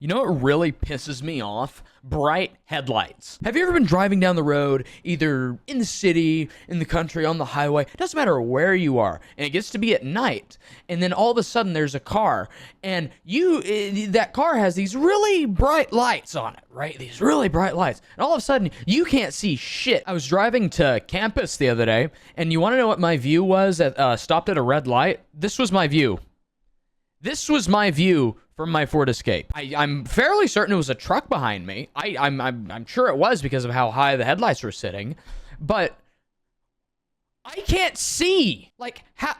You know what really pisses me off? Bright headlights. Have you ever been driving down the road, either in the city, in the country, on the highway, doesn't matter where you are, and it gets to be at night, and then all of a sudden there's a car, and that car has these really bright lights on it, right? These really bright lights. And all of a sudden, you can't see shit. I was driving to campus the other day, and you want to know what my view was stopped at a red light? This was my view. This was my view from my Ford Escape. I'm fairly certain it was a truck behind me. I'm sure it was because of how high the headlights were sitting, but I can't see. Like how?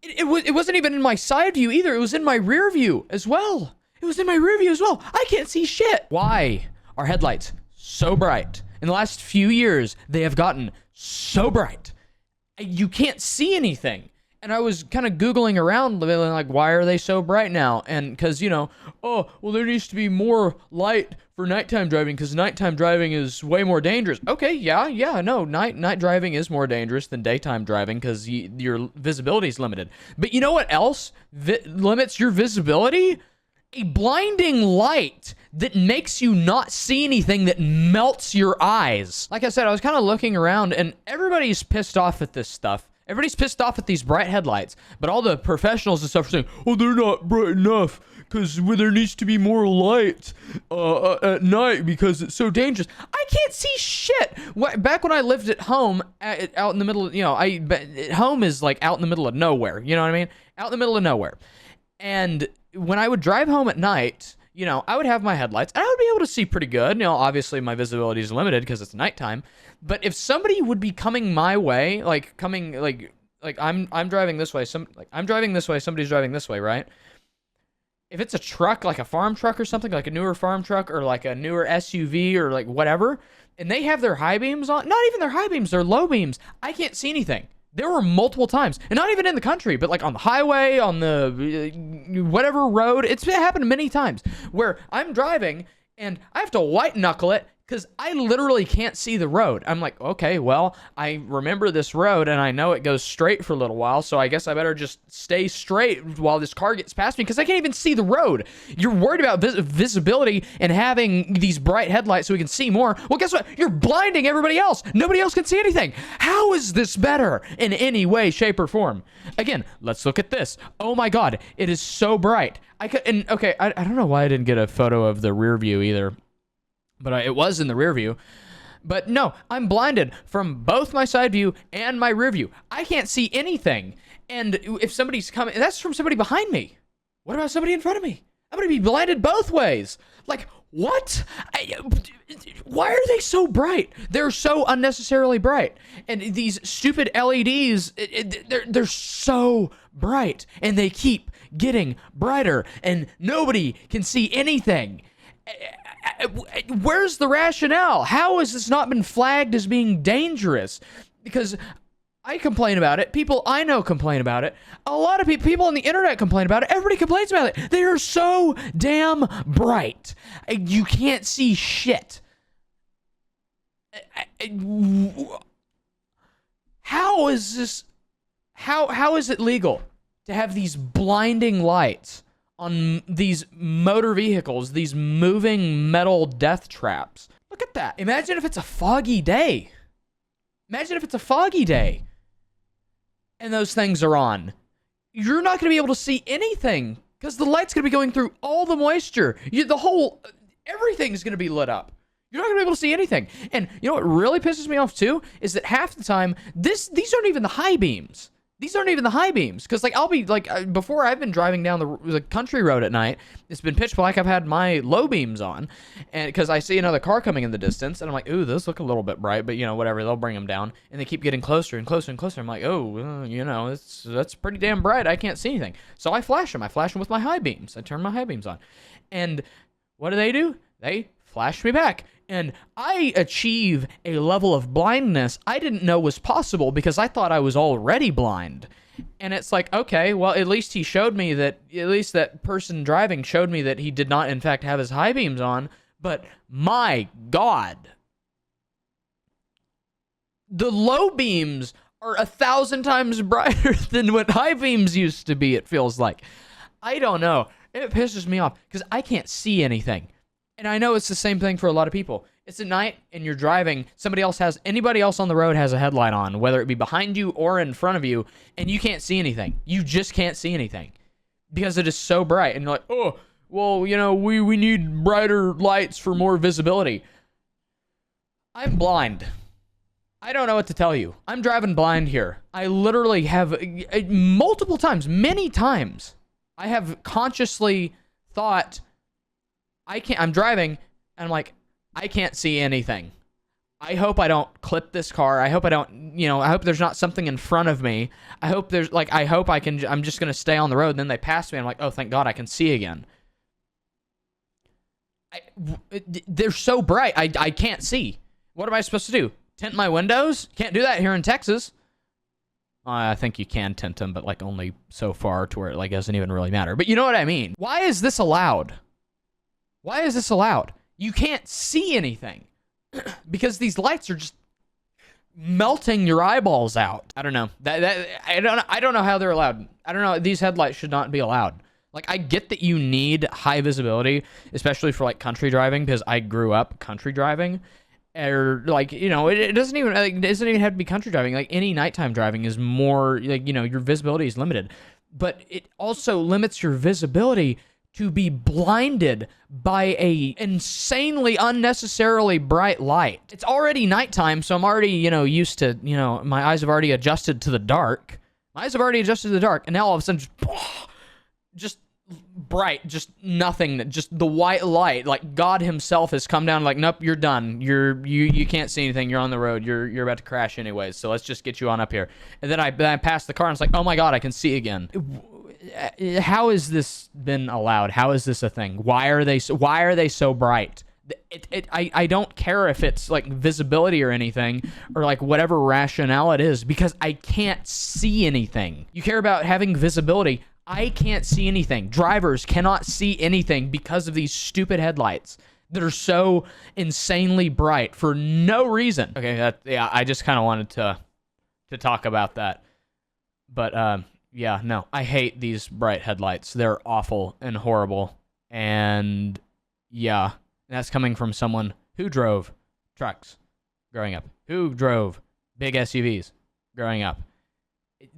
It wasn't even in my side view either. It was in my rear view as well. It was in my rear view as well. I can't see shit. Why are headlights so bright? In the last few years, they have gotten so bright. You can't see anything. And I was kind of Googling around, like, why are they so bright now? And because, oh, well, there needs to be more light for nighttime driving because nighttime driving is way more dangerous. Okay, yeah, no, night driving is more dangerous than daytime driving because your visibility is limited. But you know what else limits your visibility? A blinding light that makes you not see anything, that melts your eyes. Like I said, I was kind of looking around and everybody's pissed off at this stuff. Everybody's pissed off at these bright headlights, but all the professionals and stuff are saying, oh, they're not bright enough because there needs to be more light at night because it's so dangerous. I can't see shit. Back when I lived at home, out in the middle of, home is like out in the middle of nowhere. You know what I mean? Out in the middle of nowhere. And when I would drive home at night, I would have my headlights, and I would be able to see pretty good. Obviously my visibility is limited because it's nighttime. But if somebody would be coming my way, I'm driving this way, I'm driving this way, somebody's driving this way, right? If it's a truck, like a farm truck or something, like a newer farm truck or like a newer SUV or like whatever, and they have their high beams on, not even their high beams, their low beams, I can't see anything. There were multiple times, and not even in the country, but like on the highway, on the whatever road. It's happened many times where I'm driving and I have to white knuckle it because I literally can't see the road. I'm like, okay, well, I remember this road and I know it goes straight for a little while, so I guess I better just stay straight while this car gets past me because I can't even see the road. You're worried about visibility and having these bright headlights so we can see more. Well, guess what? You're blinding everybody else. Nobody else can see anything. How is this better in any way, shape, or form? Again, let's look at this. Oh my God, it is so bright. I don't know why I didn't get a photo of the rear view either. But it was in the rear view. But no, I'm blinded from both my side view and my rear view. I can't see anything. And if somebody's coming, that's from somebody behind me. What about somebody in front of me? I'm going to be blinded both ways. Like, what? Why are they so bright? They're so unnecessarily bright. And these stupid LEDs, they're so bright. And they keep getting brighter. And nobody can see anything. Where's the rationale? How has this not been flagged as being dangerous? Because I complain about it. People I know complain about it. A lot of people on the internet complain about it. Everybody complains about it. They are so damn bright. You can't see shit. How is this? How is it legal to have these blinding lights on these motor vehicles, these moving metal death traps? Look at that. Imagine if it's a foggy day. Imagine if it's a foggy day and those things are on. You're not going to be able to see anything because the light's going to be going through all the moisture. Everything's going to be lit up. You're not going to be able to see anything. And you know what really pisses me off too is that half the time, these aren't even the high beams. These aren't even the high beams, because I'll be before I've been driving down the country road at night, it's been pitch black, I've had my low beams on, and because I see another car coming in the distance, and I'm like, ooh, those look a little bit bright, but whatever, they'll bring them down, and they keep getting closer and closer and closer. I'm like, oh, that's pretty damn bright, I can't see anything. So I flash them with my high beams. I turn my high beams on, and what do? They flash me back. And I achieve a level of blindness I didn't know was possible because I thought I was already blind. And it's like, okay, well, at least that person driving showed me that he did not, in fact, have his high beams on. But my God, the low beams are 1,000 times brighter than what high beams used to be, it feels like. I don't know. It pisses me off because I can't see anything. And I know it's the same thing for a lot of people. It's at night and you're driving, anybody else on the road has a headlight on, whether it be behind you or in front of you, and you can't see anything. You just can't see anything because it is so bright. And you're like, oh, well, you know, we need brighter lights for more visibility. I'm blind. I don't know what to tell you. I'm driving blind here. I literally have multiple times, many times, I have consciously thought, I'm driving, and I'm like, I can't see anything. I hope I don't clip this car. I hope I don't, I hope there's not something in front of me. I hope I'm just going to stay on the road. And then they pass me. And I'm like, oh, thank God I can see again. They're so bright. I can't see. What am I supposed to do? Tint my windows? Can't do that here in Texas. I think you can tint them, but like only so far to where it like doesn't even really matter. But you know what I mean? Why is this allowed? Why is this allowed? You can't see anything because these lights are just melting your eyeballs out. I don't know. I don't know how they're allowed. I don't know. These headlights should not be allowed. Like, I get that you need high visibility, especially for like country driving, because I grew up country driving. Or like, it doesn't even have to be country driving. Like any nighttime driving is more like, your visibility is limited, but it also limits your visibility to be blinded by a insanely unnecessarily bright light. It's already nighttime, so I'm already, used to, my eyes have already adjusted to the dark. And now all of a sudden, just bright, just nothing, just the white light, like God himself has come down like, nope, you're done. You can't see anything. You're on the road. You're about to crash anyways. So let's just get you on up here. And then I pass the car and it's like, oh my God, I can see again. How has this been allowed? How is this a thing? Why are they so bright? I don't care if it's like visibility or anything or like whatever rationale it is, because I can't see anything. You care about having visibility. I can't see anything. Drivers cannot see anything because of these stupid headlights that are so insanely bright for no reason. Okay, I just kind of wanted to talk about that. But yeah, no, I hate these bright headlights. They're awful and horrible. And yeah, that's coming from someone who drove trucks growing up, who drove big SUVs growing up.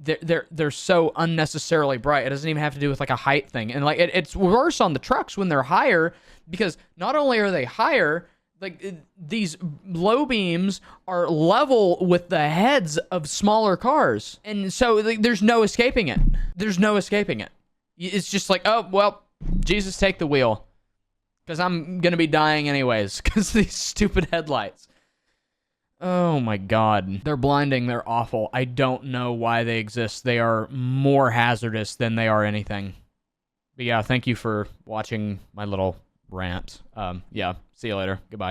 They're so unnecessarily bright. It doesn't even have to do with like a height thing. And like it's worse on the trucks when they're higher, because not only are they higher, like these low beams are level with the heads of smaller cars. And so like, there's no escaping it. It's just like, oh, well, Jesus, take the wheel, because I'm going to be dying anyways because of these stupid headlights. Oh my God. They're blinding. They're awful. I don't know why they exist. They are more hazardous than they are anything. But yeah, thank you for watching my little rant. Yeah, see you later. Goodbye.